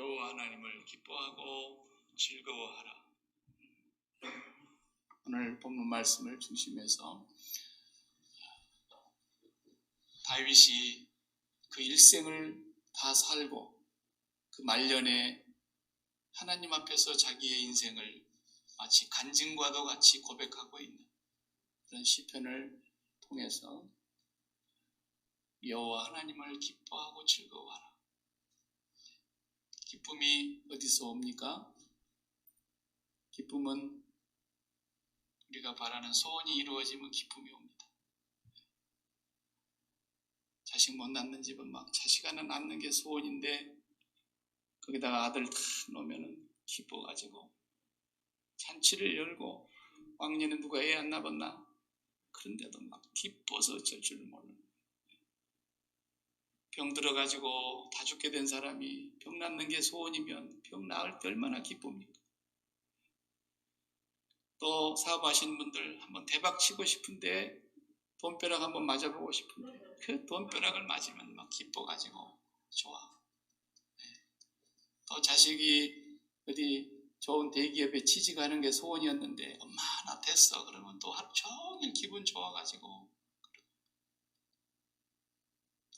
여호와 하나님을 기뻐하고 즐거워하라. 오늘 본문 말씀을 중심해서 다윗이 그 일생을 다 살고 그 말년에 하나님 앞에서 자기의 인생을 마치 간증과도 같이 고백하고 있는 그런 시편을 통해서 여호와 하나님을 기뻐하고 즐거워하라. 기쁨이 어디서 옵니까? 기쁨은 우리가 바라는 소원이 이루어지면 기쁨이 옵니다. 자식 못 낳는 집은 막 자식 하나 낳는 게 소원인데 거기다가 아들 다 놓으면 기뻐가지고 잔치를 열고 왕년에 누가 애 안 낳았나? 그런데도 막 기뻐서 어쩔 줄 모르는 병 들어가지고 다 죽게 된 사람이 병 낫는 게 소원이면 병 나을 때 얼마나 기쁩니까? 또 사업하시는 분들 한번 대박 치고 싶은데 돈벼락 한번 맞아보고 싶은데 그 돈벼락을 맞으면 막 기뻐가지고 좋아. 또 자식이 어디 좋은 대기업에 취직하는 게 소원이었는데 엄마 나 됐어 그러면 또 하루 종일 기분 좋아가지고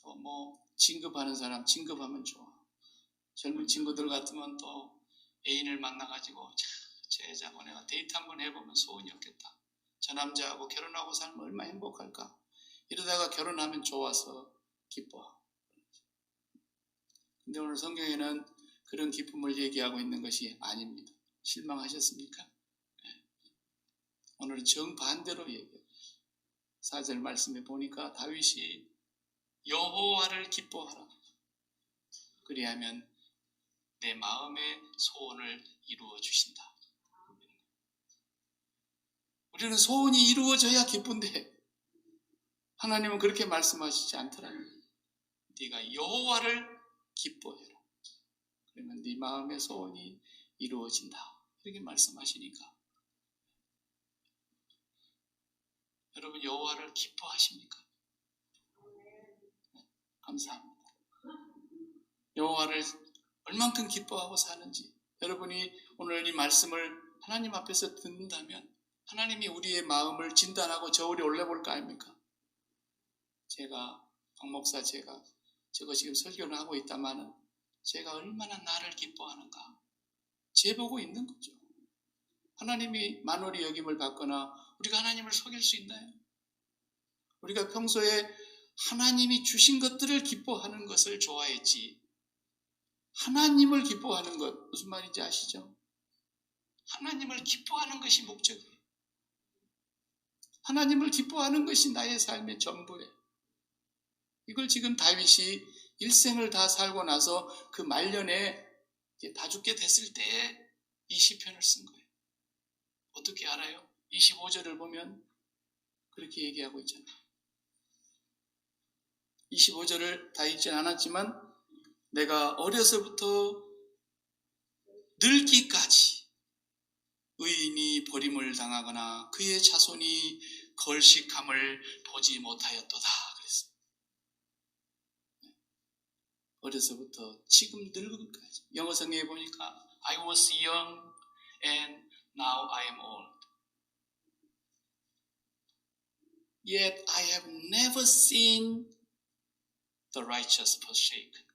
또 뭐 진급하는 사람 진급하면 좋아. 젊은 친구들 같으면 또 애인을 만나가지고 저 여자하고 내가 데이트 한번 해보면 소원이었겠다. 저 남자하고 결혼하고 살면 얼마나 행복할까. 이러다가 결혼하면 좋아서 기뻐. 근데 오늘 성경에는 그런 기쁨을 얘기하고 있는 것이 아닙니다. 실망하셨습니까? 네. 오늘은 정반대로 얘기해요. 4절 말씀에 보니까 다윗이 여호와를 기뻐하라. 그리하면 내 마음의 소원을 이루어 주신다. 우리는 소원이 이루어져야 기쁜데 하나님은 그렇게 말씀하시지 않더라고요. 네가 여호와를 기뻐해라. 그러면 네 마음의 소원이 이루어진다. 이렇게 말씀하시니까 여러분 여호와를 기뻐하십니까? 감사합니다. 여호와를 얼만큼 기뻐하고 사는지 여러분이 오늘 이 말씀을 하나님 앞에서 듣는다면 하나님이 우리의 마음을 진단하고 저울에 올려볼 거 아닙니까? 제가 박 목사 제가 저거 지금 설교를 하고 있다마는 제가 얼마나 나를 기뻐하는가 재보고 있는 거죠. 하나님이 만월이 여김을 받거나 우리가 하나님을 속일 수 있나요? 우리가 평소에 하나님이 주신 것들을 기뻐하는 것을 좋아했지 하나님을 기뻐하는 것 무슨 말인지 아시죠? 하나님을 기뻐하는 것이 목적이에요. 하나님을 기뻐하는 것이 나의 삶의 전부예요. 이걸 지금 다윗이 일생을 다 살고 나서 그 말년에 다 죽게 됐을 때에 이 시편을 쓴 거예요. 어떻게 알아요? 25절을 보면 그렇게 얘기하고 있잖아요. 25절을 다 읽진 않았지만 내가 어려서부터 늙기까지 의인이 버림을 당하거나 그의 자손이 걸식함을 보지 못하였도다 그랬어요. 어려서부터 지금 늙기까지. 영어 성경에 보니까 I was young and now I am old. Yet I have never seen the righteous forsaken.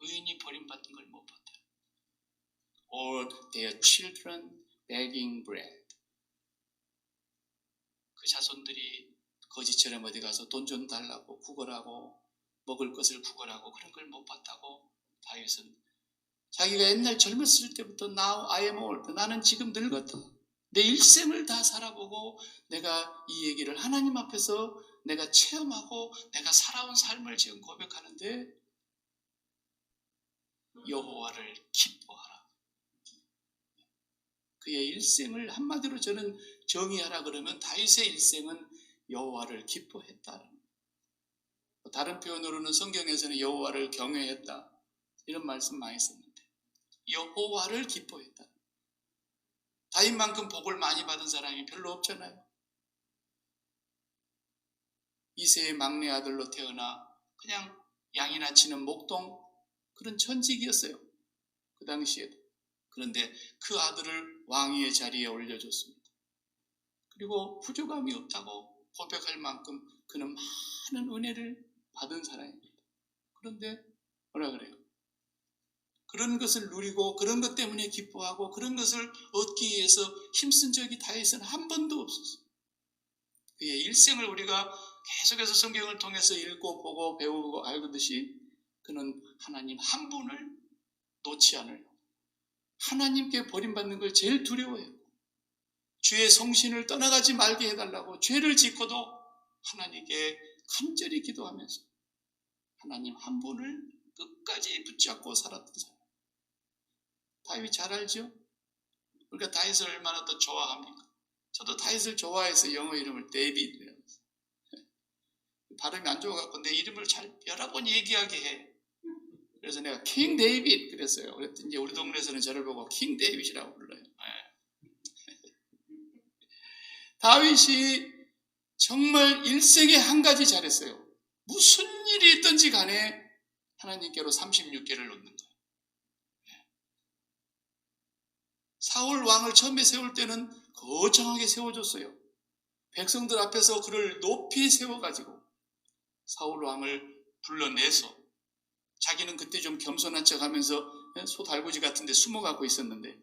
의인이 버림받는 걸 못 봤다. Or their children begging bread. 그 자손들이 거지처럼 어디 가서 돈 좀 달라고 구걸하고 먹을 것을 구걸하고 그런 걸 못 봤다고 다윗은 자기가 옛날 젊었을 때부터 Now I am old. 나는 지금 늙었다. 내 일생을 다 살아보고 내가 이 얘기를 하나님 앞에서 내가 체험하고 내가 살아온 삶을 지금 고백하는데 여호와를 기뻐하라. 그의 일생을 한마디로 저는 정의하라 그러면 다윗의 일생은 여호와를 기뻐했다는 다른 표현으로는 성경에서는 여호와를 경외했다 이런 말씀 많이 썼는데 여호와를 기뻐했다. 다윗만큼 복을 많이 받은 사람이 별로 없잖아요. 이새의 막내 아들로 태어나 그냥 양이나 치는 목동 그런 천직이었어요. 그 당시에도. 그런데 그 아들을 왕위의 자리에 올려줬습니다. 그리고 부족함이 없다고 고백할 만큼 그는 많은 은혜를 받은 사람입니다. 그런데 뭐라 그래요? 그런 것을 누리고 그런 것 때문에 기뻐하고 그런 것을 얻기 위해서 힘쓴 적이 다윗은 한 번도 없었어요. 그의 일생을 우리가 계속해서 성경을 통해서 읽고 보고 배우고 알듯이 그는 하나님 한 분을 놓지 않으려고, 하나님께 버림받는 걸 제일 두려워해요. 주의 성신을 떠나가지 말게 해달라고 죄를 짓고도 하나님께 간절히 기도하면서 하나님 한 분을 끝까지 붙잡고 살았던 사람. 다윗 잘 알죠? 우리가 다윗을 얼마나 더 좋아합니까? 저도 다윗을 좋아해서 영어 이름을 데이빗이라고 했어요. 발음이 안 좋아갖고 내 이름을 잘 여러 번 얘기하게 해. 그래서 내가 킹 데이빗 그랬어요. 그랬더니 이제 우리 동네에서는 저를 보고 킹 데이빗이라고 불러요. 다윗이 정말 일생에 한 가지 잘했어요. 무슨 일이 있든지 간에 하나님께로 36개를 놓는 거예요. 사울 왕을 처음에 세울 때는 거창하게 세워줬어요. 백성들 앞에서 그를 높이 세워가지고 사울 왕을 불러내서 자기는 그때 좀 겸손한 척하면서 소 달구지 같은 데 숨어가고 있었는데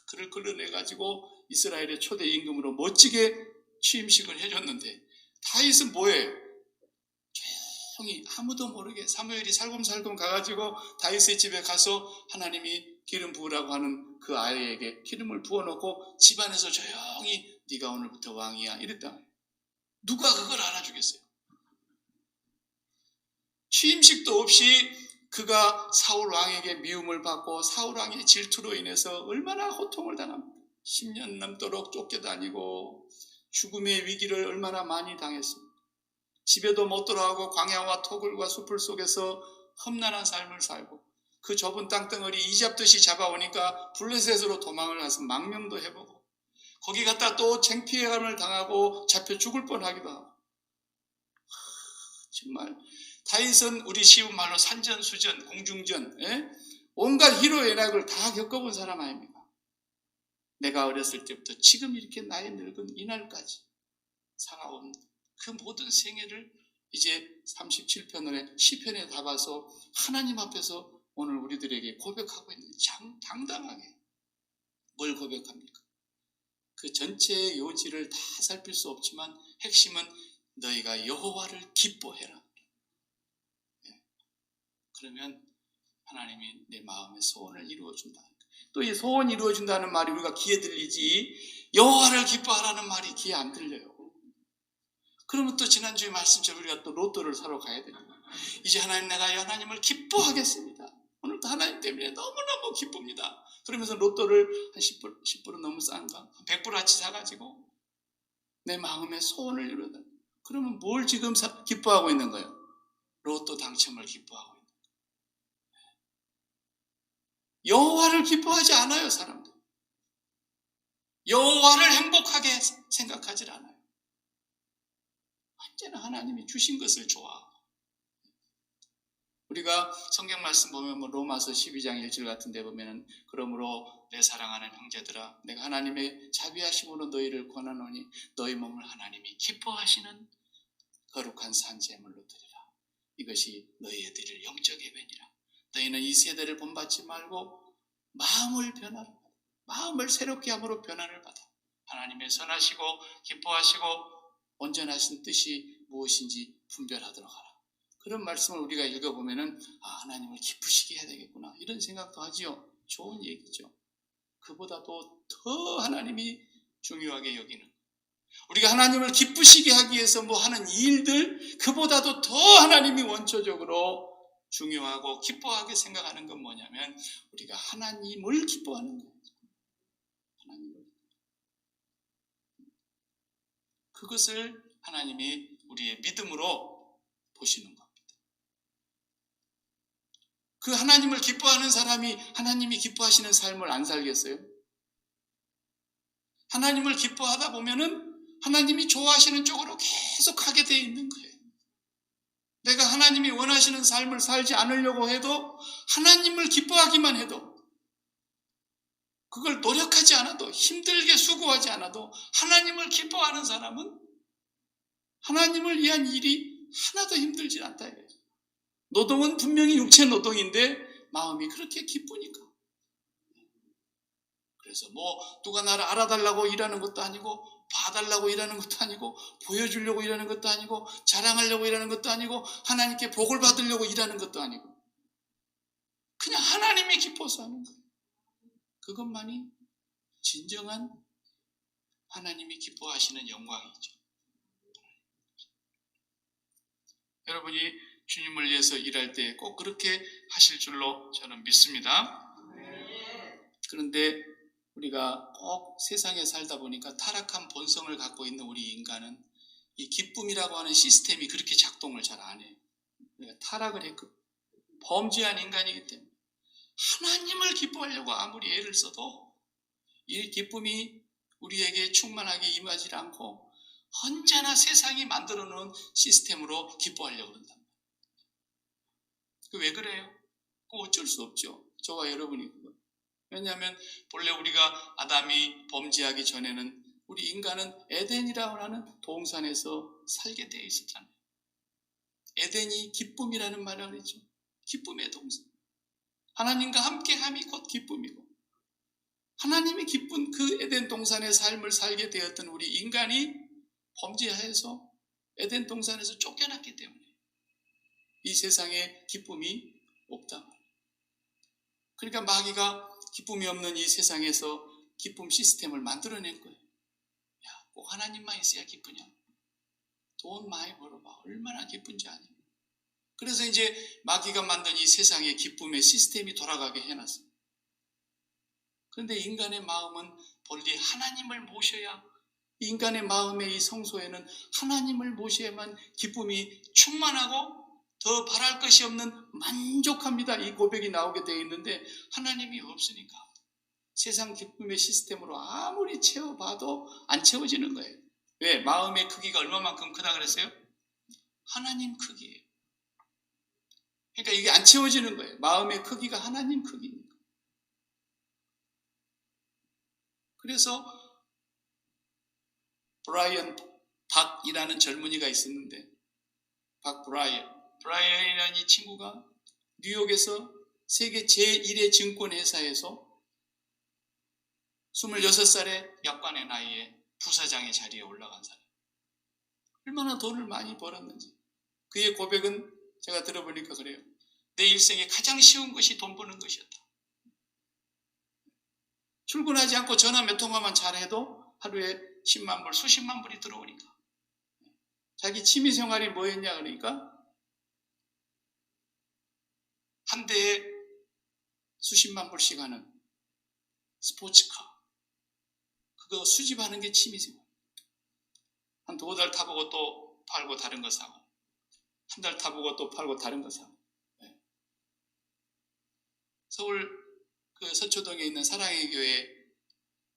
그를 끌어내가지고 이스라엘의 초대 임금으로 멋지게 취임식을 해줬는데 다윗은 뭐예요? 조용히 아무도 모르게 사무엘이 살금살금 가가지고 다윗의 집에 가서 하나님이 기름 부으라고 하는 그 아이에게 기름을 부어놓고 집안에서 조용히 네가 오늘부터 왕이야 이랬다. 누가 그걸 알아주겠어요? 취임식도 없이 그가 사울 왕에게 미움을 받고 사울 왕의 질투로 인해서 얼마나 고통을 당합니다. 10년 넘도록 쫓겨다니고 죽음의 위기를 얼마나 많이 당했습니다. 집에도 못 돌아오고 광야와 토굴과 숲을 속에서 험난한 삶을 살고 그 좁은 땅덩어리 이잡듯이 잡아오니까 블레셋으로 도망을 가서 망명도 해보고 거기 갔다 또 창피함을 당하고 잡혀 죽을 뻔하기도 하고 정말 다윗은 우리 쉬운 말로 산전수전, 공중전, 온갖 희로애락을 다 겪어본 사람 아닙니까? 내가 어렸을 때부터 지금 이렇게 나이 늙은 이날까지 살아온 그 모든 생애를 이제 37편의 시편에 담아서 하나님 앞에서 오늘 우리들에게 고백하고 있는 당당하게 뭘 고백합니까? 그 전체의 요지를 다 살필 수 없지만 핵심은 너희가 여호와를 기뻐해라. 그러면 하나님이 내 마음의 소원을 이루어준다. 또 이 소원 이루어준다는 말이 우리가 귀에 들리지 여호와를 기뻐하라는 말이 귀에 안 들려요. 그러면 또 지난주에 말씀처럼 우리가 또 로또를 사러 가야 됩니다. 이제 하나님 내가 하나님을 기뻐하겠습니다. 오늘도 하나님 때문에 너무너무 기쁩니다. 그러면서 로또를 한 10불은 너무 싼가? 100불어치 사가지고 내 마음의 소원을 이루다. 그러면 뭘 지금 기뻐하고 있는 거예요? 로또 당첨을 기뻐하고 있는 거예요. 여호와를 기뻐하지 않아요, 사람들. 여호와를 행복하게 생각하지 않아요. 언제나 하나님이 주신 것을 좋아하고. 우리가 성경 말씀 보면 로마서 12장 1절 같은 데 보면은 그러므로 내 사랑하는 형제들아 내가 하나님의 자비하심으로 너희를 권하노니 너희 몸을 하나님이 기뻐하시는 거룩한 산제물로 드리라. 이것이 너희의 드릴 영적 예배니라. 너희는 이 세대를 본받지 말고 마음을 변화를 받아. 마음을 새롭게 함으로 변화를 받아. 하나님의 선하시고 기뻐하시고 온전하신 뜻이 무엇인지 분별하도록 하라. 그런 말씀을 우리가 읽어보면은 하나님을 기쁘시게 해야 되겠구나 이런 생각도 하지요. 좋은 얘기죠. 그보다도 더 하나님이 중요하게 여기는 우리가 하나님을 기쁘시게 하기 위해서 뭐 하는 일들 그보다도 더 하나님이 원초적으로 중요하고 기뻐하게 생각하는 건 뭐냐면 우리가 하나님을 기뻐하는 거예요. 하나님을. 그것을 하나님이 우리의 믿음으로 보시는 겁니다. 그 하나님을 기뻐하는 사람이 하나님이 기뻐하시는 삶을 안 살겠어요? 하나님을 기뻐하다 보면은 하나님이 좋아하시는 쪽으로 계속 가게 돼 있는 거예요. 내가 하나님이 원하시는 삶을 살지 않으려고 해도 하나님을 기뻐하기만 해도, 그걸 노력하지 않아도, 힘들게 수고하지 않아도 하나님을 기뻐하는 사람은 하나님을 위한 일이 하나도 힘들지 않다. 노동은 분명히 육체 노동인데 마음이 그렇게 기쁘니까. 그래서 누가 나를 알아달라고 일하는 것도 아니고, 봐달라고 일하는 것도 아니고, 보여주려고 일하는 것도 아니고, 자랑하려고 일하는 것도 아니고, 하나님께 복을 받으려고 일하는 것도 아니고, 그냥 하나님이 기뻐서 하는 거예요. 그것만이 진정한 하나님이 기뻐하시는 영광이죠. 여러분이 주님을 위해서 일할 때 꼭 그렇게 하실 줄로 저는 믿습니다. 그런데 우리가 꼭 세상에 살다 보니까 타락한 본성을 갖고 있는 우리 인간은 이 기쁨이라고 하는 시스템이 그렇게 작동을 잘 안 해요. 우리가 타락을 했고 범죄한 인간이기 때문에 하나님을 기뻐하려고 아무리 애를 써도 이 기쁨이 우리에게 충만하게 임하지 않고 언제나 세상이 만들어 놓은 시스템으로 기뻐하려고 그런다. 왜 그래요? 어쩔 수 없죠. 저와 여러분이. 왜냐하면 본래 우리가 아담이 범죄하기 전에는 우리 인간은 에덴이라고 하는 동산에서 살게 되어 있었잖아요. 에덴이 기쁨이라는 말을 했죠. 기쁨의 동산. 하나님과 함께함이 곧 기쁨이고, 하나님이 기쁜 그 에덴 동산의 삶을 살게 되었던 우리 인간이 범죄해서 에덴 동산에서 쫓겨났기 때문에 이 세상에 기쁨이 없다. 그러니까 마귀가 기쁨이 없는 이 세상에서 기쁨 시스템을 만들어낸 거예요. 야, 꼭 하나님만 있어야 기쁘냐? 돈 많이 벌어봐. 얼마나 기쁜지 아냐? 그래서 이제 마귀가 만든 이 세상의 기쁨의 시스템이 돌아가게 해놨어요. 그런데 인간의 마음은 본래 하나님을 모셔야, 인간의 마음의 이 성소에는 하나님을 모셔야만 기쁨이 충만하고 더 바랄 것이 없는 만족합니다. 이 고백이 나오게 되어 있는데 하나님이 없으니까 세상 기쁨의 시스템으로 아무리 채워봐도 안 채워지는 거예요. 왜? 마음의 크기가 얼마만큼 크다 그랬어요? 하나님 크기예요. 그러니까 이게 안 채워지는 거예요. 마음의 크기가 하나님 크기입니다. 그래서 브라이언 박이라는 젊은이가 있었는데, 브라이언이라는 이 친구가 뉴욕에서 세계 제1의 증권회사에서 26살의 약관의 나이에 부사장의 자리에 올라간 사람. 얼마나 돈을 많이 벌었는지. 그의 고백은 제가 들어보니까 그래요. 내 일생에 가장 쉬운 것이 돈 버는 것이었다. 출근하지 않고 전화 몇 통화만 잘해도 하루에 10만 불, 수십만 불이 들어오니까. 자기 취미생활이 뭐였냐 그러니까 한 대에 수십만 불씩 하는 스포츠카, 그거 수집하는 게 취미생활. 한 2달 타보고 또 팔고 다른 거 사고, 한 달 타보고 또 팔고 다른 거 사고. 네. 서울 그 서초동에 있는 사랑의 교회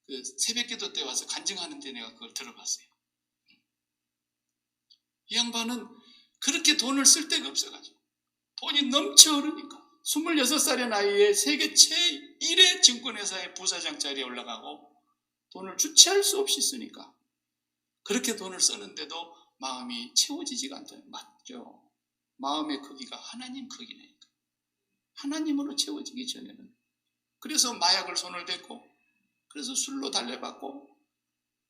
그 새벽기도 때 와서 간증하는데 내가 그걸 들어봤어요. 이 양반은 그렇게 돈을 쓸 데가 없어가지고 돈이 넘쳐 흐르니까 26살의 나이에 세계 제1의 증권회사의 부사장 자리에 올라가고 돈을 주체할 수 없이 쓰니까 그렇게 돈을 쓰는데도 마음이 채워지지가 않다. 맞죠? 마음의 크기가 하나님 크기니까. 하나님으로 채워지기 전에는. 그래서 마약을 손을 댔고, 그래서 술로 달래받고,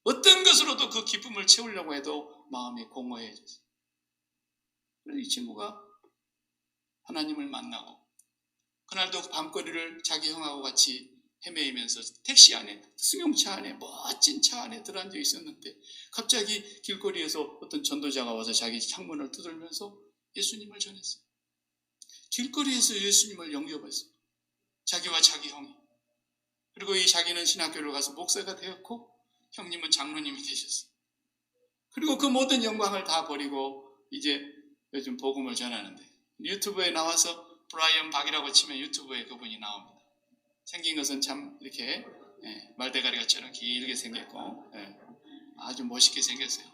어떤 것으로도 그 기쁨을 채우려고 해도 마음이 공허해졌어요. 그래서 이 친구가 하나님을 만나고, 그날도 밤거리를 자기 형하고 같이 헤매이면서 택시 안에, 승용차 안에, 멋진 차 안에 들어앉아 있었는데 갑자기 길거리에서 어떤 전도자가 와서 자기 창문을 두들면서 예수님을 전했어요. 길거리에서 예수님을 영접했어요. 자기와 자기 형이. 그리고 이 자기는 신학교를 가서 목사가 되었고 형님은 장로님이 되셨어요. 그리고 그 모든 영광을 다 버리고 이제 요즘 복음을 전하는데 유튜브에 나와서 브라이언 박이라고 치면 유튜브에 그분이 나옵니다. 생긴 것은 참 이렇게 말대가리같이처럼 길게 생겼고 아주 멋있게 생겼어요.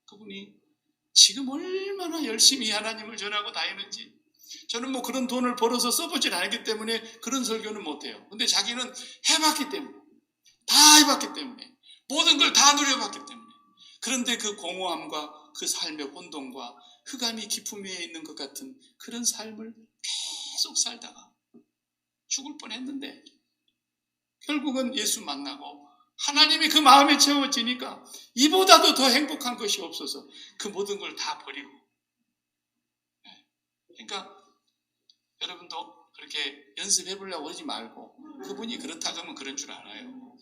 그분이 지금 얼마나 열심히 하나님을 전하고 다니는지, 저는 뭐 그런 돈을 벌어서 써보질 않았기 때문에 그런 설교는 못해요. 근데 자기는 해봤기 때문에, 다 해봤기 때문에, 모든 걸 다 누려봤기 때문에. 그런데 그 공허함과 그 삶의 혼돈과 흑암이 깊음 위에 있는 것 같은 그런 삶을 계속 살다가 죽을 뻔했는데 결국은 예수 만나고 하나님이 그 마음에 채워지니까 이보다도 더 행복한 것이 없어서 그 모든 걸 다 버리고. 그러니까 여러분도 그렇게 연습해 보려고 하지 말고, 그분이 그렇다 그러면 그런 줄 알아요.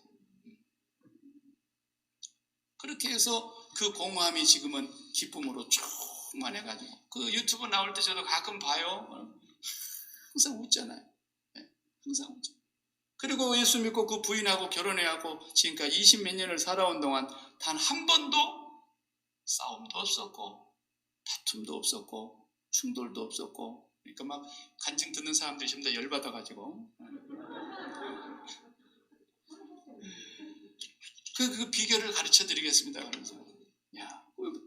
그렇게 해서 그 공허함이 지금은 기쁨으로 충만해가지고, 그 유튜브 나올 때 저도 가끔 봐요. 항상 웃잖아요. 항상 웃죠. 그리고 예수 믿고 그 부인하고 결혼해하고 지금까지 20몇 년을 살아온 동안 단 한 번도 싸움도 없었고 다툼도 없었고 충돌도 없었고, 그러니까 막 간증 듣는 사람들이 전부 다 열받아가지고 그 비결을 가르쳐 드리겠습니다. 그래서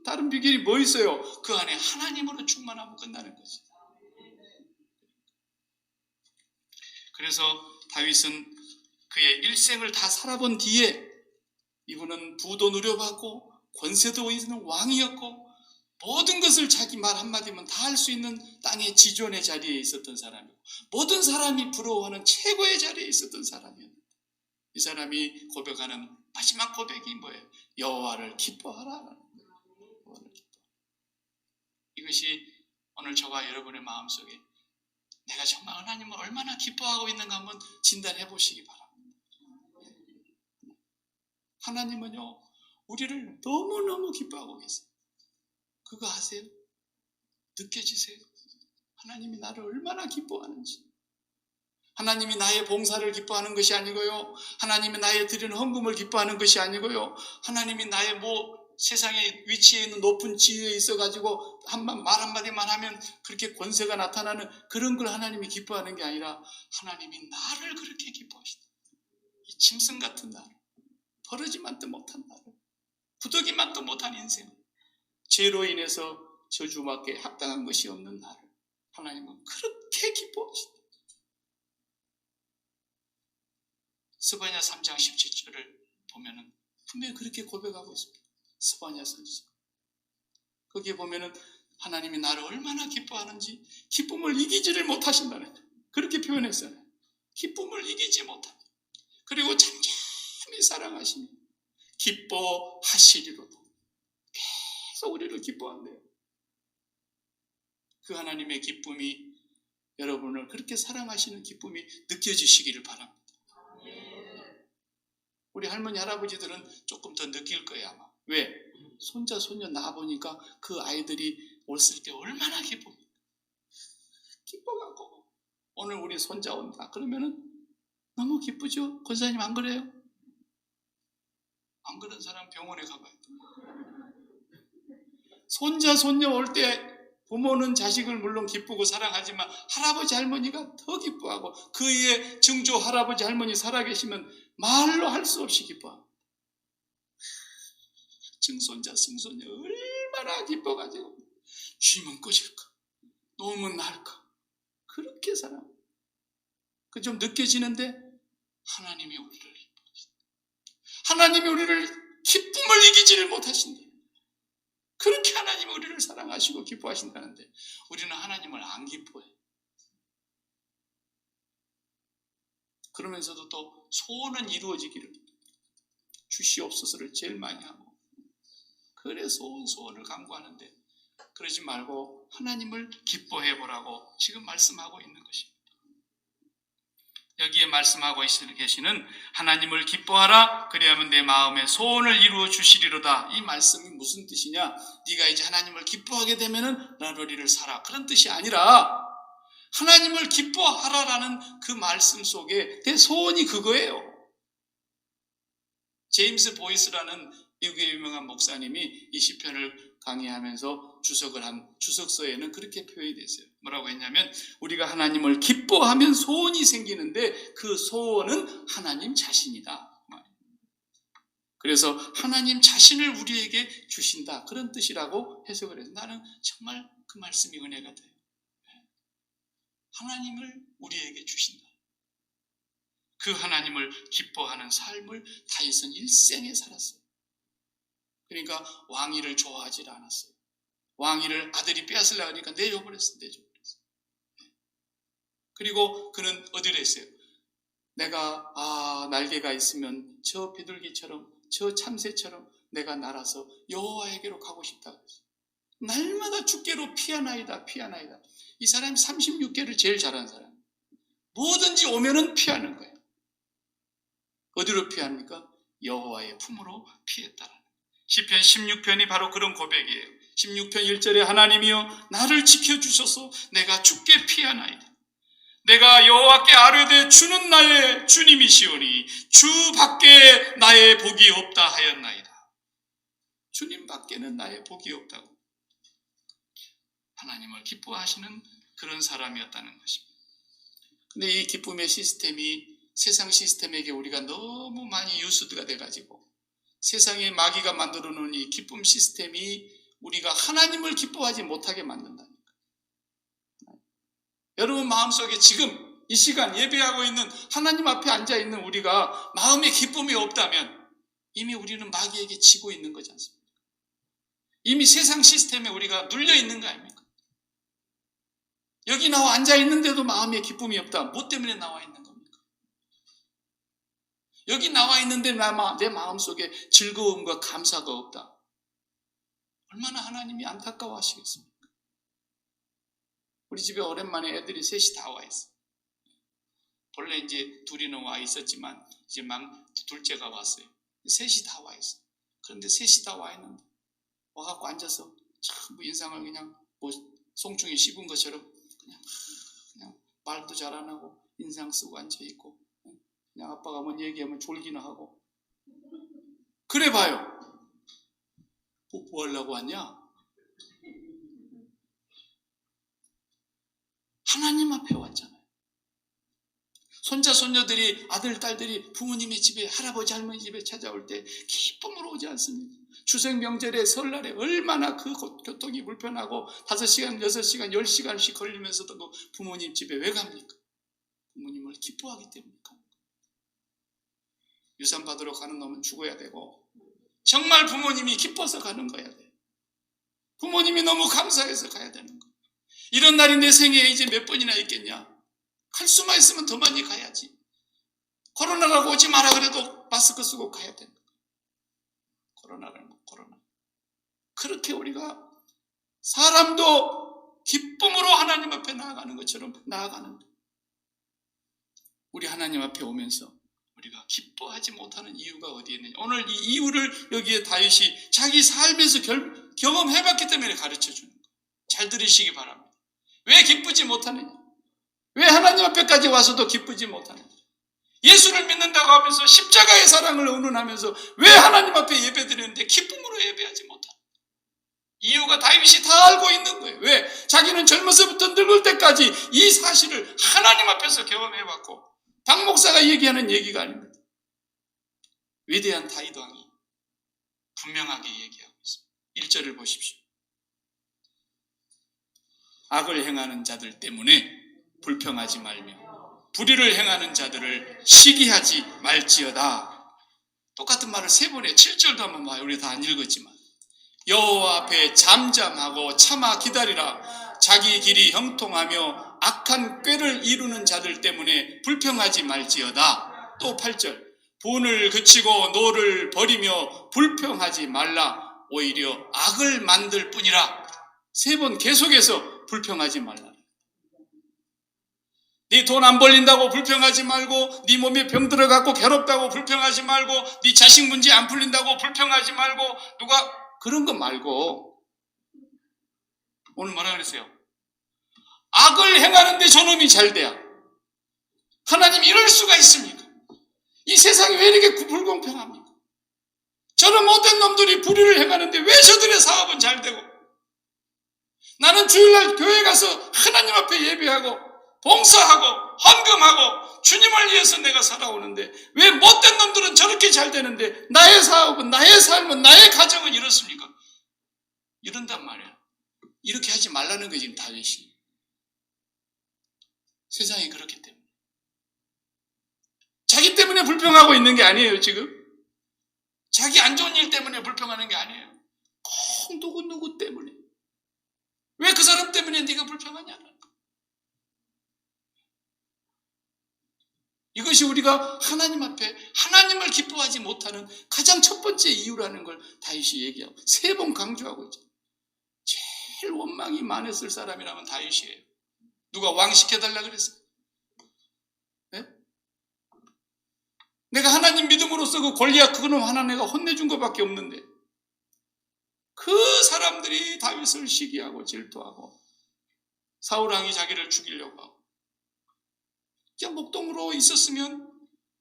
다른 비결이 뭐 있어요? 그 안에 하나님으로 충만하면 끝나는 거지. 그래서 다윗은 그의 일생을 다 살아본 뒤에 이분은 부도 누려봤고 권세도 있는 왕이었고 모든 것을 자기 말 한마디면 다 할 수 있는 땅의 지존의 자리에 있었던 사람이고 모든 사람이 부러워하는 최고의 자리에 있었던 사람이었는데, 이 사람이 고백하는 마지막 고백이 뭐예요? 여호와를 기뻐하라. 이것이 오늘 저와 여러분의 마음속에 내가 정말 하나님을 얼마나 기뻐하고 있는가 한번 진단해 보시기 바랍니다. 하나님은요, 우리를 너무너무 기뻐하고 계세요. 그거 아세요? 느껴지세요? 하나님이 나를 얼마나 기뻐하는지. 하나님이 나의 봉사를 기뻐하는 것이 아니고요, 하나님이 나의 드리는 헌금을 기뻐하는 것이 아니고요, 하나님이 나의 세상에 위치해 있는 높은 지위에 있어가지고 말 한마디만 하면 그렇게 권세가 나타나는 그런 걸 하나님이 기뻐하는 게 아니라 하나님이 나를 그렇게 기뻐하시다. 이 짐승 같은 나를, 버러지만도 못한 나를, 부더기만도 못한 인생, 죄로 인해서 저주받게 합당한 것이 없는 나를 하나님은 그렇게 기뻐하시다. 스바냐 3장 17절을 보면은 분명히 그렇게 고백하고 있습니다. 스바냐 선지자. 거기에 보면은 하나님이 나를 얼마나 기뻐하는지, 기쁨을 이기지를 못하신다는, 그렇게 표현했어요. 기쁨을 이기지 못한다. 그리고 잠잠히 사랑하시니 기뻐하시리로다. 계속 우리를 기뻐한대요. 그 하나님의 기쁨이, 여러분을 그렇게 사랑하시는 기쁨이 느껴지시기를 바랍니다. 우리 할머니 할아버지들은 조금 더 느낄 거예요 아마. 왜? 손자 손녀 낳아보니까 그 아이들이 왔을 때 얼마나 기뻐갖고 오늘 우리 손자 온다 그러면은 너무 기쁘죠? 권사님 안 그래요? 안 그런 사람 병원에 가봐요. 손자 손녀 올 때 부모는 자식을 물론 기쁘고 사랑하지만 할아버지 할머니가 더 기뻐하고, 그의 증조 할아버지 할머니 살아계시면 말로 할 수 없이 기뻐합니다. 증손자 승손녀 얼마나 기뻐가지고 쥐면 꺼질까, 놓으면 날까, 그렇게 사랑합니다. 그 좀 느껴지는데 하나님이 우리를 기뻐하신다. 하나님이 우리를 기쁨을 이기지를 못하신다. 그렇게 하나님이 우리를 사랑하시고 기뻐하신다는데 우리는 하나님을 안 기뻐해. 그러면서도 또 소원은 이루어지기를 주시옵소서를 제일 많이 하고, 그래 소원을 간구하는데 그러지 말고 하나님을 기뻐해 보라고 지금 말씀하고 있는 것입니다. 여기에 말씀하고 계시는 하나님을 기뻐하라 그리하면 내 마음의 소원을 이루어 주시리로다. 이 말씀이 무슨 뜻이냐? 네가 이제 하나님을 기뻐하게 되면은 나를 살아, 그런 뜻이 아니라 하나님을 기뻐하라라는 그 말씀 속에 내 소원이 그거예요. 제임스 보이스라는 미국의 유명한 목사님이 이 시편을 강의하면서 주석을 한 주석서에는 그렇게 표현이 됐어요. 뭐라고 했냐면, 우리가 하나님을 기뻐하면 소원이 생기는데 그 소원은 하나님 자신이다. 그래서 하나님 자신을 우리에게 주신다, 그런 뜻이라고 해석을 해서 나는 정말 그 말씀이 은혜가 돼요. 하나님을 우리에게 주신다. 그 하나님을 기뻐하는 삶을 다윗은 일생에 살았어요. 그러니까 왕위를 좋아하지 않았어요. 왕위를 아들이 빼앗으려고 하니까 내줘버렸어요. 그리고 그는 어디를 했어요? 내가 날개가 있으면 저 비둘기처럼 저 참새처럼 내가 날아서 여호와에게로 가고 싶다 그랬어요. 날마다 주께로 피하나이다. 이 사람이 36개를 제일 잘하는 사람. 뭐든지 오면은 피하는 거예요. 어디로 피합니까? 여호와의 품으로 피했다라는 거예요. 시편 16편이 바로 그런 고백이에요. 16편 1절에 하나님이여 나를 지켜주셔서 내가 주께 피하나이다. 내가 여호와께 아뢰되 주는 나의 주님이시오니 주 밖에 나의 복이 없다 하였나이다. 주님 밖에는 나의 복이 없다고. 하나님을 기뻐하시는 그런 사람이었다는 것입니다. 근데 이 기쁨의 시스템이 세상 시스템에게 우리가 너무 많이 유스드가 돼가지고 세상의 마귀가 만들어 놓은 이 기쁨 시스템이 우리가 하나님을 기뻐하지 못하게 만든다니까. 여러분 마음속에 지금 이 시간 예배하고 있는 하나님 앞에 앉아있는 우리가 마음에 기쁨이 없다면 이미 우리는 마귀에게 지고 있는 거지 않습니까? 이미 세상 시스템에 우리가 눌려 있는 거 아닙니까? 여기 나와 앉아있는데도 마음에 기쁨이 없다. 뭐 때문에 나와 있는 겁니까? 여기 나와 있는데 내 마음속에 즐거움과 감사가 없다. 얼마나 하나님이 안타까워 하시겠습니까? 우리 집에 오랜만에 애들이 셋이 다 와 있어요. 본래 이제 둘이는 와 있었지만 이제 둘째가 왔어요. 셋이 다 와 있어요. 그런데 셋이 다 와 있는데 와갖고 앉아서 전부 인상을 그냥 송충이 씹은 것처럼 그냥 말도 잘 안 하고 인상 쓰고 앉아있고 그냥 아빠가 뭐 얘기하면 졸기나 하고. 그래 봐요. 뽀뽀하려고 왔냐? 하나님 앞에 왔잖아요. 손자 손녀들이 아들 딸들이 부모님의 집에 할아버지 할머니 집에 찾아올 때 기쁨으로 오지 않습니까? 추석 명절에 설날에 얼마나 그 교통이 불편하고 5시간 6시간 10시간씩 걸리면서도 그 부모님 집에 왜 갑니까? 부모님을 기뻐하기 때문에 갑니다. 유산 받으러 가는 놈은 죽어야 되고 정말 부모님이 기뻐서 가는 거야 돼. 부모님이 너무 감사해서 가야 되는 거야. 이런 날이 내 생애에 이제 몇 번이나 있겠냐? 갈 수만 있으면 더 많이 가야지. 코로나라고 오지 마라 그래도 마스크 쓰고 가야 된다. 코로나라는 코로나. 그렇게 우리가 사람도 기쁨으로 하나님 앞에 나아가는 것처럼 나아가는데 우리 하나님 앞에 오면서 우리가 기뻐하지 못하는 이유가 어디에 있느냐. 오늘 이 이유를 여기에 다윗이 자기 삶에서 경험해봤기 때문에 가르쳐주는 거예요. 잘 들으시기 바랍니다. 왜 기쁘지 못하느냐? 왜 하나님 앞에까지 와서도 기쁘지 못하느냐? 예수를 믿는다고 하면서 십자가의 사랑을 의논하면서 왜 하나님 앞에 예배드리는데 기쁨으로 예배하지 못하느냐? 이유가 다윗이 다 알고 있는 거예요. 왜? 자기는 젊어서부터 늙을 때까지 이 사실을 하나님 앞에서 경험해봤고 박 목사가 얘기하는 얘기가 아닙니다. 위대한 다윗 왕이 분명하게 얘기하고 있습니다. 1절을 보십시오. 악을 행하는 자들 때문에 불평하지 말며 불의를 행하는 자들을 시기하지 말지어다. 똑같은 말을 3번 해. 7절도 한번 봐요. 우리 다 안 읽었지만 여호와 앞에 잠잠하고 참아 기다리라. 자기 길이 형통하며 악한 꾀를 이루는 자들 때문에 불평하지 말지어다. 또 8절 분을 그치고 노를 버리며 불평하지 말라. 오히려 악을 만들 뿐이라. 3번 계속해서 불평하지 말라. 네 돈 안 벌린다고 불평하지 말고, 네 몸에 병 들어갖고 괴롭다고 불평하지 말고, 네 자식 문제 안 풀린다고 불평하지 말고, 누가 그런 거 말고 오늘 뭐라 그랬어요? 악을 행하는데 저놈이 잘 돼야. 하나님 이럴 수가 있습니까? 이 세상이 왜 이렇게 불공평합니까? 저런 못된 놈들이 불의를 행하는데 왜 저들의 사업은 잘 되고, 나는 주일날 교회 가서 하나님 앞에 예배하고 봉사하고 헌금하고 주님을 위해서 내가 살아오는데 왜 못된 놈들은 저렇게 잘 되는데 나의 사업은, 나의 삶은, 나의 가정은 이렇습니까? 이런단 말이야. 이렇게 하지 말라는 게 지금 다윗이. 세상이 그렇기 때문에. 자기 때문에 불평하고 있는 게 아니에요, 지금. 자기 안 좋은 일 때문에 불평하는 게 아니에요. 꼭 누구 때문에. 왜 그 사람 때문에 네가 불평하냐? 이것이 우리가 하나님 앞에 하나님을 기뻐하지 못하는 가장 첫 번째 이유라는 걸 다윗이 얘기하고 3번 강조하고 있죠. 제일 원망이 많았을 사람이라면 다윗이에요. 누가 왕 시켜달라 그랬어요? 네? 내가 하나님 믿음으로써 그 골리앗 그거는 하나 내가 혼내준 것밖에 없는데 그 사람들이 다윗을 시기하고 질투하고 사울왕이 자기를 죽이려고 하고 그냥 목동으로 있었으면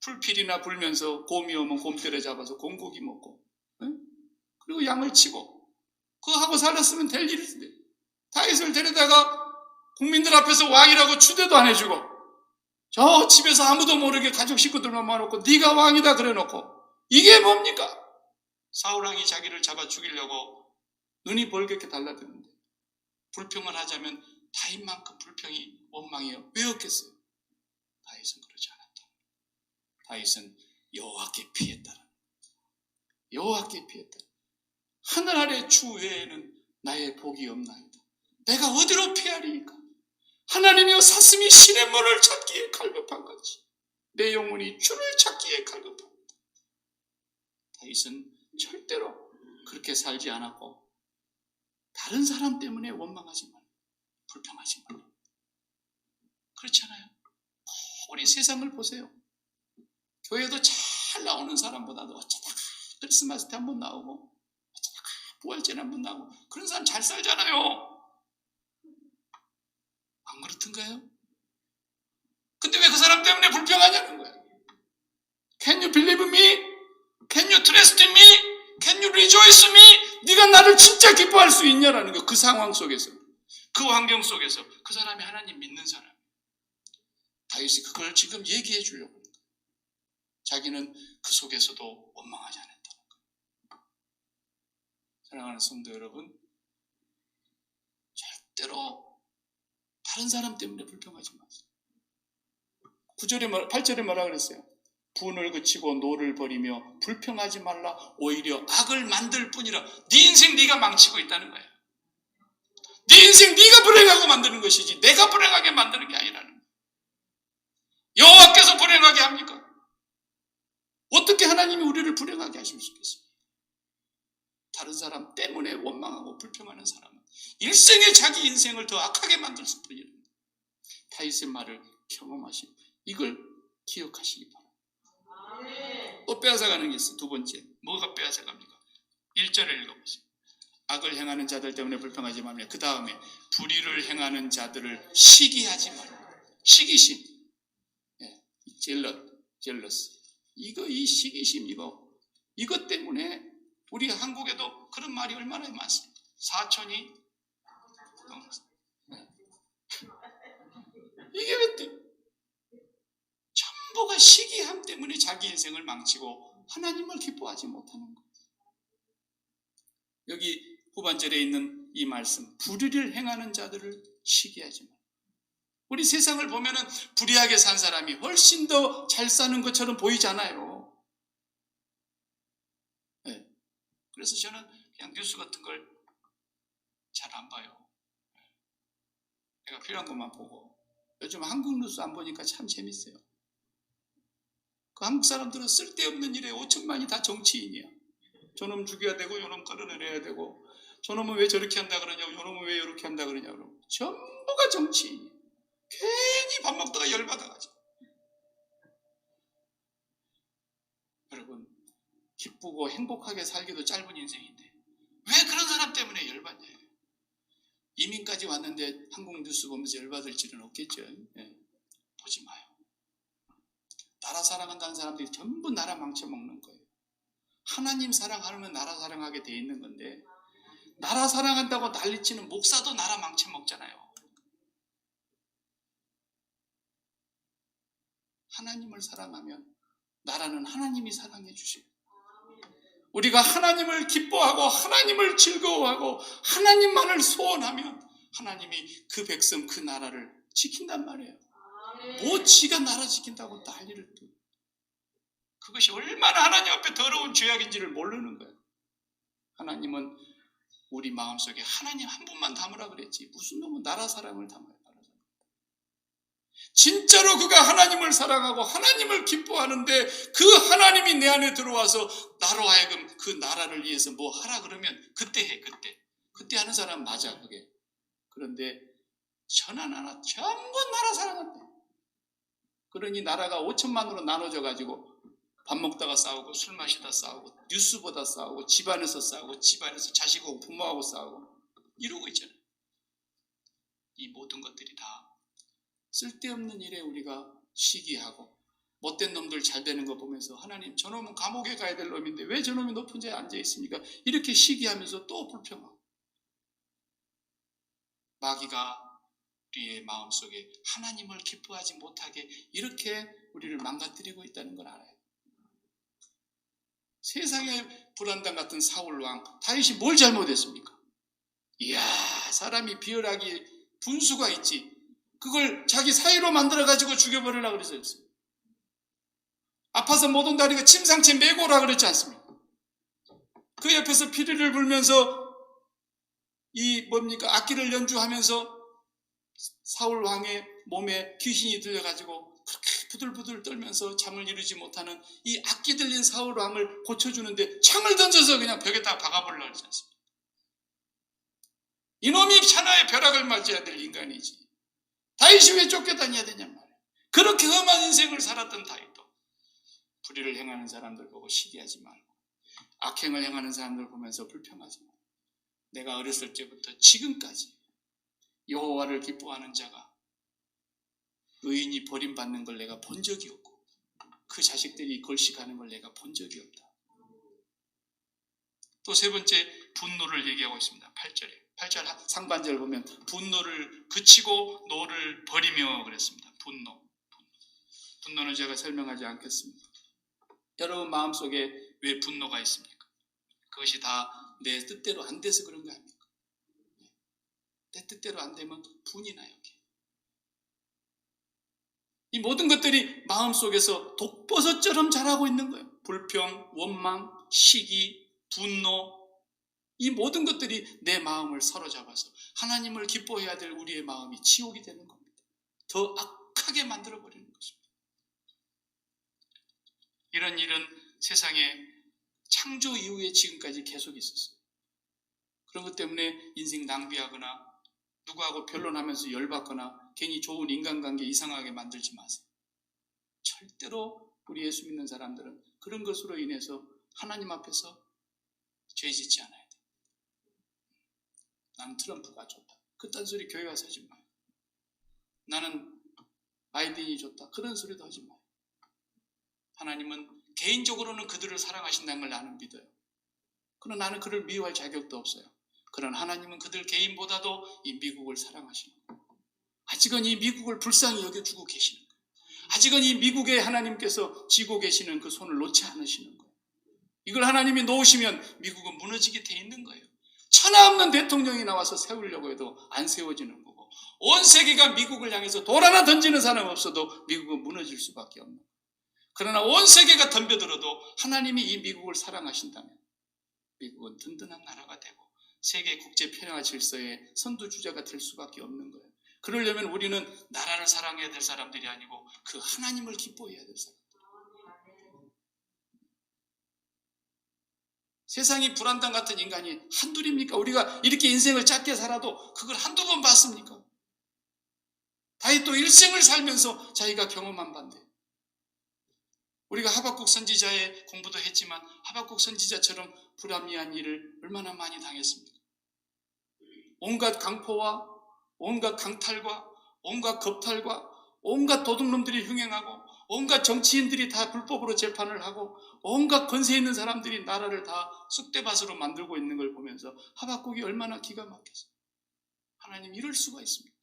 불필이나 불면서 곰이 오면 곰떼를 잡아서 곰고기 먹고 그리고 양을 치고 그거 하고 살았으면 될 일인데 다윗을 데려다가 국민들 앞에서 왕이라고 추대도 안 해주고 저 집에서 아무도 모르게 가족 식구들만 모아놓고 네가 왕이다 그래놓고 이게 뭡니까? 사울왕이 자기를 잡아 죽이려고 눈이 벌겋게 달라드는데 불평을 하자면 다윗만큼 불평이 원망이에요. 왜 없겠어요? 다윗은 그러지 않았다. 다윗은 여호와께 피했다. 여호와께 피했다. 하늘 아래 주 외에는 나의 복이 없나이다. 내가 어디로 피하리이까? 하나님이여 사슴이 시냇물을 찾기에 갈급한 같이 내 영혼이 주를 찾기에 갈급합니다. 다윗은 절대로 그렇게 살지 않았고 다른 사람 때문에 원망하지 말고 불평하지 말고 그렇잖아요. 우리 세상을 보세요. 교회도 잘 나오는 사람보다도 어쩌다가 크리스마스 때 한번 나오고 어쩌다가 부활절에 한번 나오고 그런 사람 잘 살잖아요. 안 그렇던가요? 근데 왜 그 사람 때문에 불평하냐는 거예요. Can you believe me? Can you trust me? Can you rejoice me? 네가 나를 진짜 기뻐할 수 있냐라는 거예요. 그 상황 속에서 그 환경 속에서 그 사람이 하나님 믿는 사람. 다윗이 그걸 지금 얘기해 주려고 합니다. 자기는 그 속에서도 원망하지 않았다는 거예요. 사랑하는 성도 여러분, 절대로 다른 사람 때문에 불평하지 마세요. 8절에 뭐라 그랬어요? 분을 그치고 노를 버리며 불평하지 말라. 오히려 악을 만들 뿐이라. 네 인생 네가 망치고 있다는 거예요. 네 인생 네가 불행하고 만드는 것이지 내가 불행하게 만드는 게 아니라는 거예요. 여호와께서 불행하게 합니까? 어떻게 하나님이 우리를 불행하게 하실 수 있겠습니까? 다른 사람 때문에 원망하고 불평하는 사람은 일생에 자기 인생을 더 악하게 만들 뿐이라. 다윗의 말을 경험하시고 이걸 기억하시기 바랍니다. 또 빼앗아가는 게 있어요. 두 번째, 뭐가 빼앗아갑니까? 1절을 읽어보세요. 악을 행하는 자들 때문에 불평하지 말며 그 다음에 불의를 행하는 자들을 시기하지 말며. 시기심, 젤러스. 이 시기심 이것 때문에 우리 한국에도 그런 말이 얼마나 많습니다. 사촌이 이게 왜 전부가 시기함 때문에 자기 인생을 망치고 하나님을 기뻐하지 못하는 거예요. 여기 후반절에 있는 이 말씀, 불의를 행하는 자들을 시기하지 마. 우리 세상을 보면은 불의하게 산 사람이 훨씬 더 잘 사는 것처럼 보이잖아요. 네. 그래서 저는 그냥 뉴스 같은 걸 잘 안 봐요. 내가 필요한 것만 보고. 요즘 한국 뉴스 안 보니까 참 재밌어요. 그 한국 사람들은 쓸데없는 일에 5천만이 다 정치인이야. 저놈 죽여야 되고 요놈 끌어내려야 되고 저놈은 왜 저렇게 한다 그러냐고 요놈은 왜 이렇게 한다 그러냐고 전부가 정치인이야. 괜히 밥 먹다가 열받아가지고. 여러분, 기쁘고 행복하게 살기도 짧은 인생인데 왜 그런 사람 때문에 열받냐요. 이민까지 왔는데 한국 뉴스 보면서 열받을 일은 없겠죠. 네. 보지 마요. 나라 사랑한다는 사람들이 전부 나라 망쳐먹는 거예요. 하나님 사랑하면 나라 사랑하게 돼 있는 건데 나라 사랑한다고 난리치는 목사도 나라 망쳐먹잖아요. 하나님을 사랑하면 나라는 하나님이 사랑해 주시고 우리가 하나님을 기뻐하고 하나님을 즐거워하고 하나님만을 소원하면 하나님이 그 백성 그 나라를 지킨단 말이에요. 뭐 지가 나라 지킨다고 난리를 또. 그것이 얼마나 하나님 앞에 더러운 죄악인지를 모르는 거예요. 하나님은 우리 마음속에 하나님 한 분만 담으라 그랬지 무슨 놈은 나라 사랑을 담아요. 진짜로 그가 하나님을 사랑하고 하나님을 기뻐하는데 그 하나님이 내 안에 들어와서 나로 하여금 그 나라를 위해서 뭐 하라 그러면 그때 해. 그때 하는 사람 맞아 그게. 그런데 천하나라 전부 나라 사랑한대. 그러니 나라가 5천만으로 나눠져 가지고 밥 먹다가 싸우고 술 마시다 싸우고 뉴스 보다 싸우고 집안에서 싸우고 집안에서 자식하고 부모하고 싸우고 이러고 있잖아요. 이 모든 것들이 다 쓸데없는 일에 우리가 시기하고 못된 놈들 잘 되는 거 보면서 하나님 저놈은 감옥에 가야 될 놈인데 왜 저놈이 높은 자리에 앉아 있습니까? 이렇게 시기하면서 또 불평하고 마귀가 우리의 마음속에 하나님을 기뻐하지 못하게 이렇게 우리를 망가뜨리고 있다는 걸 알아요. 세상의 불안당 같은 사울왕 다윗이 뭘 잘못했습니까? 이야 사람이 비열하기 분수가 있지 그걸 자기 사위로 만들어가지고 죽여버리려고 그랬어요. 아파서 못 온다니까 침상채 메고 오라 그랬지 않습니까? 그 옆에서 피리를 불면서 악기를 연주하면서 사울 왕의 몸에 귀신이 들려가지고 그렇게 부들부들 떨면서 잠을 이루지 못하는 이 악기 들린 사울 왕을 고쳐주는데 창을 던져서 그냥 벽에다가 박아버리려고 그러지 않습니까? 이놈이 천하의 벼락을 맞아야 될 인간이지. 다윗이 왜 쫓겨다녀야 되냔 말이에요. 그렇게 험한 인생을 살았던 다윗도 불의를 행하는 사람들 보고 시기하지 말고 악행을 행하는 사람들 보면서 불평하지 말고 내가 어렸을 때부터 지금까지 여호와를 기뻐하는 자가 의인이 버림받는 걸 내가 본 적이 없고 그 자식들이 걸식하는 걸 내가 본 적이 없다. 또 세 번째 분노를 얘기하고 있습니다. 8절 상반절 보면 분노를 그치고 노를 버리며 그랬습니다. 분노는 제가 설명하지 않겠습니다. 여러분 마음속에 왜 분노가 있습니까? 그것이 다 내 뜻대로 안 돼서 그런 거 아닙니까? 내 뜻대로 안 되면 분이 나요. 이 모든 것들이 마음속에서 독버섯처럼 자라고 있는 거예요. 불평, 원망, 시기, 분노 이 모든 것들이 내 마음을 사로잡아서 하나님을 기뻐해야 될 우리의 마음이 지옥이 되는 겁니다. 더 악하게 만들어버리는 것입니다. 이런 일은 세상에 창조 이후에 지금까지 계속 있었어요. 그런 것 때문에 인생 낭비하거나 누구하고 변론하면서 열받거나 괜히 좋은 인간관계 이상하게 만들지 마세요. 절대로 우리 예수 믿는 사람들은 그런 것으로 인해서 하나님 앞에서 죄 짓지 않아야 돼요. 나는 트럼프가 좋다. 그딴 소리 교회 와서 하지 마요. 나는 바이든이 좋다. 그런 소리도 하지 마요. 하나님은 개인적으로는 그들을 사랑하신다는 걸 나는 믿어요. 그러나 나는 그를 미워할 자격도 없어요. 그러나 하나님은 그들 개인보다도 이 미국을 사랑하시는 거예요. 아직은 이 미국을 불쌍히 여겨주고 계시는 거예요. 아직은 이 미국에 하나님께서 쥐고 계시는 그 손을 놓지 않으시는 거예요. 이걸 하나님이 놓으시면 미국은 무너지게 돼 있는 거예요. 천하 없는 대통령이 나와서 세우려고 해도 안 세워지는 거고 온 세계가 미국을 향해서 돌 하나 던지는 사람 없어도 미국은 무너질 수밖에 없는 거예요. 그러나 온 세계가 덤벼들어도 하나님이 이 미국을 사랑하신다면 미국은 든든한 나라가 되고 세계 국제 평화 질서의 선두주자가 될 수밖에 없는 거예요. 그러려면 우리는 나라를 사랑해야 될 사람들이 아니고 그 하나님을 기뻐해야 될 사람들. 세상이 불안당 같은 인간이 한둘입니까? 우리가 이렇게 인생을 짧게 살아도 그걸 한두 번 봤습니까? 다윗도 일생을 살면서 자기가 경험한 바인데 우리가 하박국 선지자의 공부도 했지만 하박국 선지자처럼 불합리한 일을 얼마나 많이 당했습니까? 온갖 강포와 온갖 강탈과 온갖 겁탈과 온갖 도둑놈들이 흉행하고 온갖 정치인들이 다 불법으로 재판을 하고 온갖 권세 있는 사람들이 나라를 다 쑥대밭으로 만들고 있는 걸 보면서 하박국이 얼마나 기가 막혔어요. 하나님 이럴 수가 있습니까?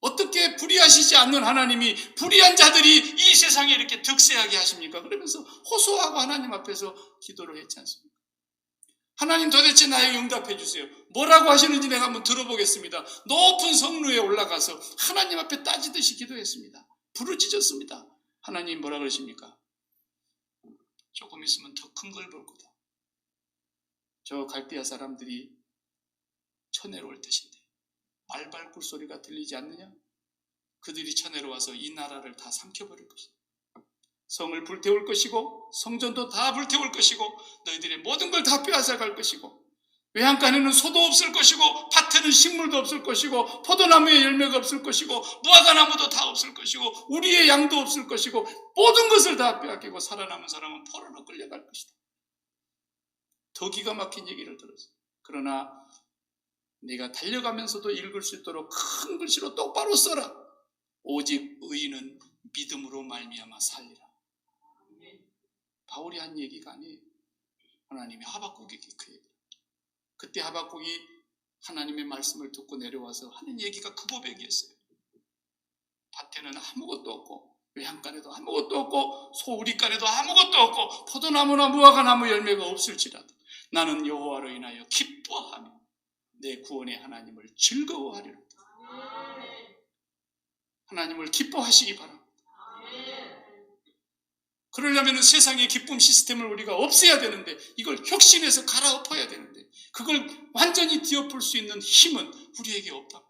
어떻게 불의하시지 않는 하나님이 불의한 자들이 이 세상에 이렇게 득세하게 하십니까? 그러면서 호소하고 하나님 앞에서 기도를 했지 않습니까? 하나님 도대체 나에게 응답해 주세요. 뭐라고 하시는지 내가 한번 들어보겠습니다. 높은 성루에 올라가서 하나님 앞에 따지듯이 기도했습니다. 부르짖었습니다. 하나님 뭐라 그러십니까? 조금 있으면 더 큰 걸 볼 거다. 저 갈대아 사람들이 쳐내려올 것인데 말발굴 소리가 들리지 않느냐? 그들이 쳐내려와서 이 나라를 다 삼켜버릴 것이다. 성을 불태울 것이고 성전도 다 불태울 것이고 너희들의 모든 걸 다 빼앗아갈 것이고 외양간에는 소도 없을 것이고 밭에는 식물도 없을 것이고 포도나무에 열매가 없을 것이고 무화과나무도 다 없을 것이고 우리의 양도 없을 것이고 모든 것을 다 빼앗기고 살아남은 사람은 포로로 끌려갈 것이다. 더 기가 막힌 얘기를 들었어요. 그러나 네가 달려가면서도 읽을 수 있도록 큰 글씨로 똑바로 써라. 오직 의인은 믿음으로 말미암아 살리라. 바울이 한 얘기가 아니에요. 하나님이 하박국에게 그 얘기. 그때 하박국이 하나님의 말씀을 듣고 내려와서 하는 얘기가 그 고백이었어요. 밭에는 아무것도 없고 외양간에도 아무것도 없고 소우리간에도 아무것도 없고 포도나무나 무화과나무 열매가 없을지라도 나는 여호와로 인하여 기뻐하며 내 구원의 하나님을 즐거워하리로다. 하나님을 기뻐하시기 바랍니다. 그러려면 세상의 기쁨 시스템을 우리가 없애야 되는데 이걸 혁신해서 갈아엎어야 되는데 그걸 완전히 뒤엎을 수 있는 힘은 우리에게 없다.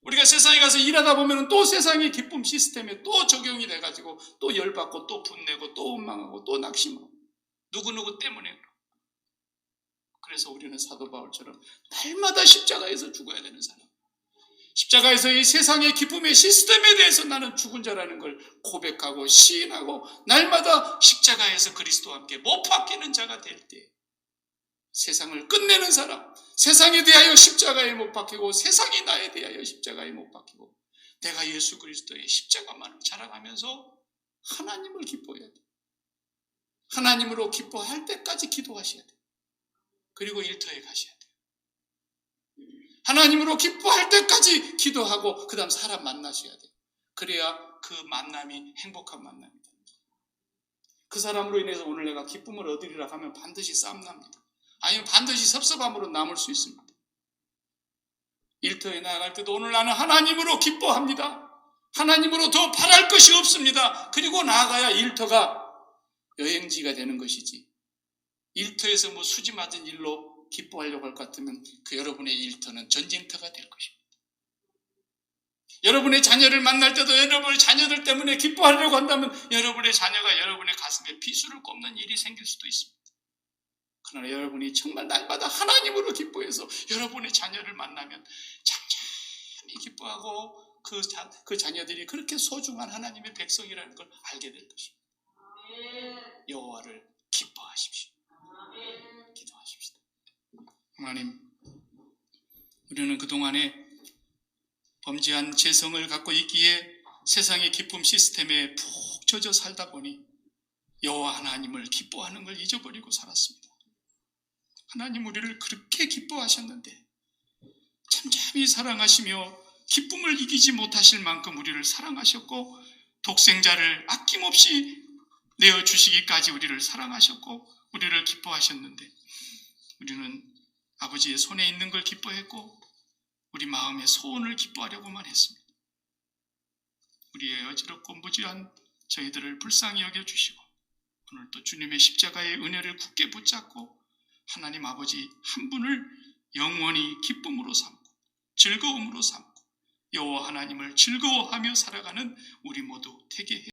우리가 세상에 가서 일하다 보면 또 세상의 기쁨 시스템에 또 적용이 돼가지고 또 열받고 또 분내고 또 원망하고 또 낙심하고 누구누구 때문에. 그래서 우리는 사도 바울처럼 날마다 십자가에서 죽어야 되는 사람. 십자가에서 이 세상의 기쁨의 시스템에 대해서 나는 죽은 자라는 걸 고백하고 시인하고 날마다 십자가에서 그리스도와 함께 못 박히는 자가 될 때 세상을 끝내는 사람, 세상에 대하여 십자가에 못 박히고 세상이 나에 대하여 십자가에 못 박히고 내가 예수 그리스도의 십자가만을 자랑하면서 하나님을 기뻐해야 돼. 하나님으로 기뻐할 때까지 기도하셔야 돼. 그리고 일터에 가셔야 돼. 하나님으로 기뻐할 때까지 기도하고 그 다음 사람 만나셔야 돼. 그래야 그 만남이 행복한 만남이다. 그 사람으로 인해서 오늘 내가 기쁨을 얻으리라 하면 반드시 싸움 납니다. 아니면 반드시 섭섭함으로 남을 수 있습니다. 일터에 나아갈 때도 오늘 나는 하나님으로 기뻐합니다. 하나님으로 더 바랄 것이 없습니다. 그리고 나아가야 일터가 여행지가 되는 것이지. 일터에서 뭐 수지 맞은 일로 기뻐하려고 할 것 같으면 그 여러분의 일터는 전쟁터가 될 것입니다. 여러분의 자녀를 만날 때도 여러분의 자녀들 때문에 기뻐하려고 한다면 여러분의 자녀가 여러분의 가슴에 비수를 꼽는 일이 생길 수도 있습니다. 그러나 여러분이 정말 날마다 하나님으로 기뻐해서 여러분의 자녀를 만나면 잠잠히 기뻐하고 그 자녀들이 그렇게 소중한 하나님의 백성이라는 걸 알게 될 것입니다. 여호와를 기뻐하십시오. 기도하십시다. 하나님, 우리는 그동안에 범죄한 죄성을 갖고 있기에 세상의 기쁨 시스템에 푹 젖어 살다 보니 여호와 하나님을 기뻐하는 걸 잊어버리고 살았습니다. 하나님 우리를 그렇게 기뻐하셨는데 잠잠히 사랑하시며 기쁨을 이기지 못하실 만큼 우리를 사랑하셨고 독생자를 아낌없이 내어주시기까지 우리를 사랑하셨고 우리를 기뻐하셨는데 우리는 아버지의 손에 있는 걸 기뻐했고 우리 마음의 소원을 기뻐하려고만 했습니다. 우리의 어지럽고 무지한 저희들을 불쌍히 여겨주시고 오늘 또 주님의 십자가의 은혜를 굳게 붙잡고 하나님 아버지 한 분을 영원히 기쁨으로 삼고 즐거움으로 삼고 여호와 하나님을 즐거워하며 살아가는 우리 모두 되게